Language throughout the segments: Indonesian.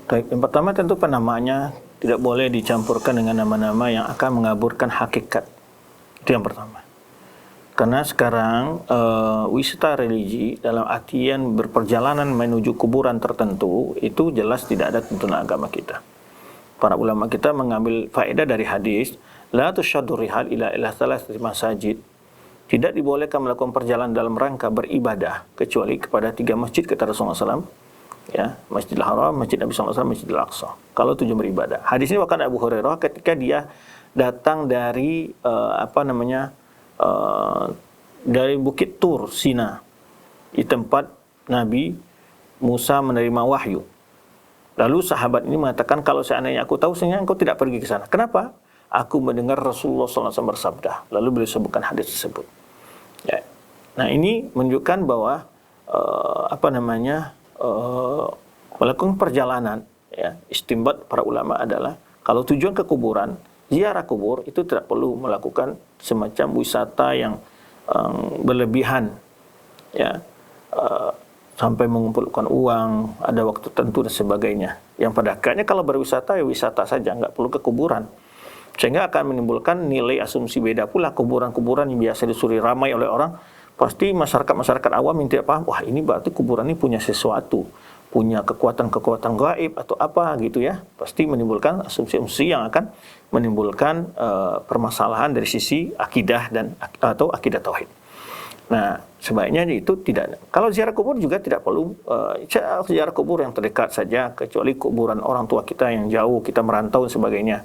Baik, yang pertama tentu penamaannya tidak boleh dicampurkan dengan nama-nama yang akan mengaburkan hakikat. Itu yang pertama. Karena sekarang wisata religi dalam artian berperjalanan menuju kuburan tertentu itu jelas tidak ada tuntunan agama kita. Para ulama kita mengambil faedah dari hadis, la tusyaddu rihal ila thalathati masajid. Tidak dibolehkan melakukan perjalanan dalam rangka beribadah kecuali kepada 3 masjid kata Rasulullah SAW. Ya, Masjidil Haram, Masjid Nabi SAW, Masjidil Aqsa. Kalau tujuan beribadah. Hadis ini bahkan Abu Hurairah ketika dia datang dari dari Bukit Tur, Sina, di tempat Nabi Musa menerima wahyu. Lalu sahabat ini mengatakan, kalau seandainya aku tahu, seandainya engkau tidak pergi ke sana. Kenapa? Aku mendengar Rasulullah SAW bersabda. Lalu beliau sebutkan hadis tersebut. Ya. Nah, ini menunjukkan bahwa melakukan perjalanan, ya, istimbat para ulama adalah kalau tujuan ke kuburan, ziarah kubur itu tidak perlu melakukan semacam wisata yang berlebihan, ya, sampai mengumpulkan uang, ada waktu tertentu dan sebagainya. Yang pada akhirnya kalau berwisata ya wisata saja, nggak perlu ke kuburan, sehingga akan menimbulkan nilai asumsi beda pula. Kuburan-kuburan yang biasa disuri ramai oleh orang, pasti masyarakat awam yang tidak paham, wah ini berarti kuburan ini punya sesuatu, punya kekuatan-kekuatan gaib atau apa gitu ya. Pasti menimbulkan asumsi-asumsi yang akan menimbulkan permasalahan dari sisi akidah atau akidah tauhid. Nah, sebaiknya itu tidak. Kalau ziarah kubur juga tidak perlu ziarah kubur yang terdekat saja, kecuali kuburan orang tua kita yang jauh, kita merantau dan sebagainya.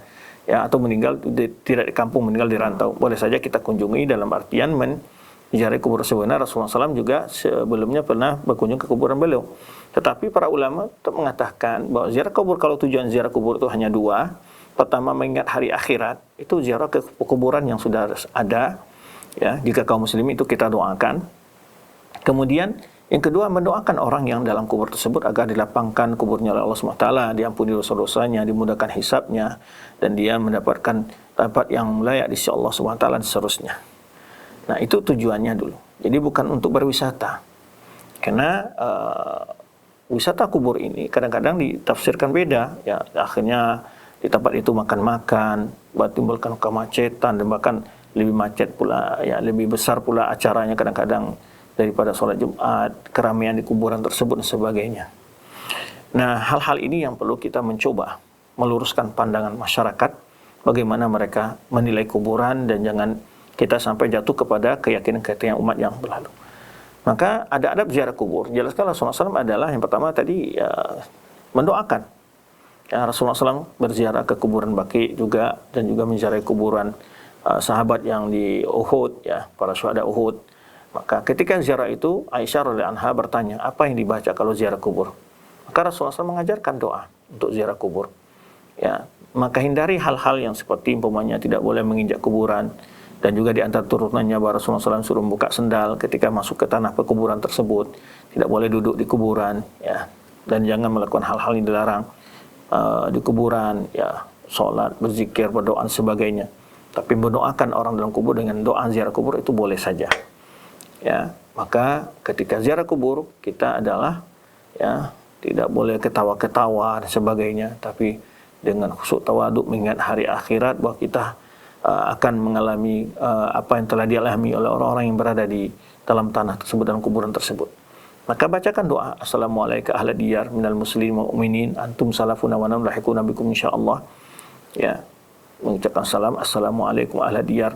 Ya, atau meninggal tidak di kampung, meninggal di rantau. Boleh saja kita kunjungi dalam artian menziarahi kubur sebenarnya. Rasulullah SAW juga sebelumnya pernah berkunjung ke kuburan beliau. Tetapi para ulama tetap mengatakan bahwa ziarah kubur, kalau tujuan ziarah kubur itu hanya 2. Pertama, mengingat hari akhirat, itu ziarah ke kuburan yang sudah ada. Ya, jika kaum muslimin itu kita doakan. Kemudian yang kedua, mendoakan orang yang dalam kubur tersebut agar dilapangkan kuburnya oleh Allah SWT, diampuni dosa-dosanya, dimudahkan hisabnya, dan dia mendapatkan tempat yang layak di sisi Allah SWT dan seterusnya. Nah, itu tujuannya dulu. Jadi bukan untuk berwisata. Karena wisata kubur ini kadang-kadang ditafsirkan beda. Ya, akhirnya di tempat itu makan-makan, timbulkan kemacetan, dan bahkan lebih macet pula, ya, lebih besar pula acaranya kadang-kadang daripada sholat Jumat, keramaian di kuburan tersebut dan sebagainya. Nah, hal-hal ini yang perlu kita mencoba meluruskan pandangan masyarakat bagaimana mereka menilai kuburan, dan jangan kita sampai jatuh kepada keyakinan-keyakinan umat yang berlalu. Maka ada adab ziarah kubur. Jelaskan Rasulullah SAW adalah yang pertama tadi, ya, mendoakan. Ya, Rasulullah SAW berziarah ke kuburan Baqi juga, dan juga menziarahi kuburan sahabat yang di Uhud, ya, para syuhada Uhud. Maka ketika ziarah itu, Aisyah radhiyallahu anha bertanya, apa yang dibaca kalau ziarah kubur? Maka Rasulullah SAW mengajarkan doa untuk ziarah kubur. Ya, maka hindari hal-hal yang seperti umpamanya tidak boleh menginjak kuburan, dan juga di antara turunannya bahwa Rasulullah SAW suruh membuka sendal ketika masuk ke tanah pekuburan tersebut, tidak boleh duduk di kuburan, ya, dan jangan melakukan hal-hal yang dilarang di kuburan, ya, sholat, berzikir, berdoa dan sebagainya. Tapi mendoakan orang dalam kubur dengan doa ziarah kubur itu boleh saja. Ya, maka ketika ziarah kubur kita adalah, ya, tidak boleh ketawa-ketawa dan sebagainya, tapi dengan khusyuk tawaduk mengingat hari akhirat bahwa kita akan mengalami apa yang telah dialami oleh orang-orang yang berada di dalam tanah tersebut, dalam kuburan tersebut. Maka bacakan doa, Assalamualaikum ahla diyar minal muslimin wal mu'minin antum salafuna wa nahnu lahiquna bikum insyaallah. Ya, mengucapkan salam, Assalamualaikum ahla diyar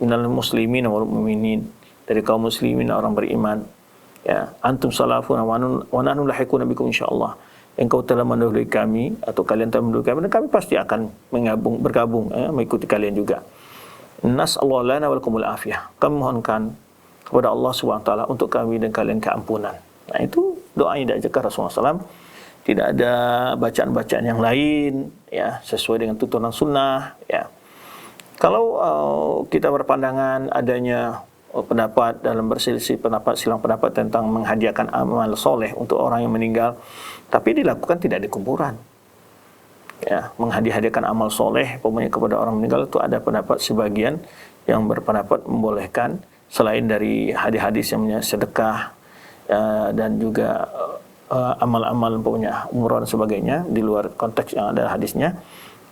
minal muslimin wal mu'minin, dari kaum muslimin orang beriman. Ya, antum salafuna wa nahnu lahiquna bikum insyaallah. Engkau telah mendahului kami, atau kalian telah mendahului kami, dan kami pasti akan bergabung, mengikuti kalian juga. Nas'allahu lana wa lakumul afiyah. Kami mohonkan kepada Allah SWT untuk kami dan kalian keampunan. Nah, itu doa yang diajarkan Rasulullah SAW. Tidak ada bacaan-bacaan yang lain, ya, sesuai dengan tuntunan sunnah, ya. Kalau kita berpandangan adanya pendapat dalam berselisih pendapat, silang pendapat tentang menghadiahkan amal soleh untuk orang yang meninggal, tapi dilakukan tidak di kuburan. Ya, menghadiahkan amal soleh pokoknya kepada orang meninggal, itu ada pendapat sebagian yang berpendapat membolehkan, selain dari hadis-hadis yang sedekah, dan juga amal-amal punya umrah dan sebagainya di luar konteks yang ada hadisnya,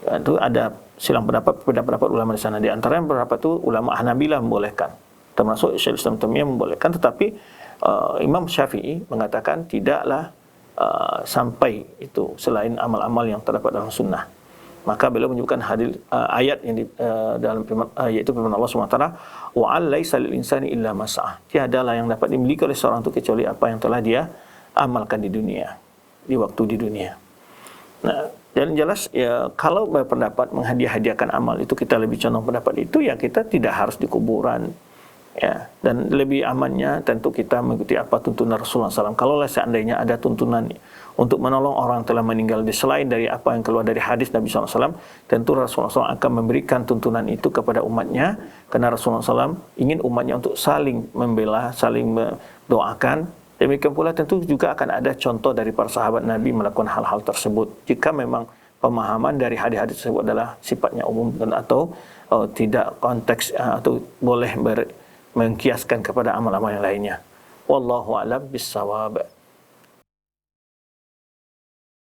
itu ada silang pendapat ulama di sana. Di antara yang beberapa itu ulama Hanabilah membolehkan, termasuk Syekh Islam Taimiyah membolehkan, tetapi Imam Syafi'i mengatakan tidaklah sampai itu selain amal-amal yang terdapat dalam sunnah. Maka beliau menyebutkan hadis ayat yang dalam yaitu firman Allah SWT, wa alaisa lil insani illa ma sa'a. Tiadalah yang dapat dimiliki oleh seorang itu kecuali apa yang telah dia amalkan di dunia, di waktu di dunia. Nah, dan jelas ya, kalau berpendapat menghadiah-hadiahkan amal itu kita lebih condong pendapat itu, ya kita tidak harus di kuburan. Ya, dan lebih amannya tentu kita mengikuti apa tuntunan Rasulullah SAW. Kalau seandainya ada tuntunan untuk menolong orang telah meninggal di selain dari apa yang keluar dari hadis Nabi SAW, tentu Rasulullah SAW akan memberikan tuntunan itu kepada umatnya, karena Rasulullah SAW ingin umatnya untuk saling membela, saling mendoakan. Demikian pula tentu juga akan ada contoh dari para sahabat Nabi melakukan hal-hal tersebut. Jika memang pemahaman dari hadis-hadis tersebut adalah sifatnya umum dan atau tidak konteks atau boleh mengkiaskan kepada amal-amal yang lainnya. Wallahu a'lam bissawab.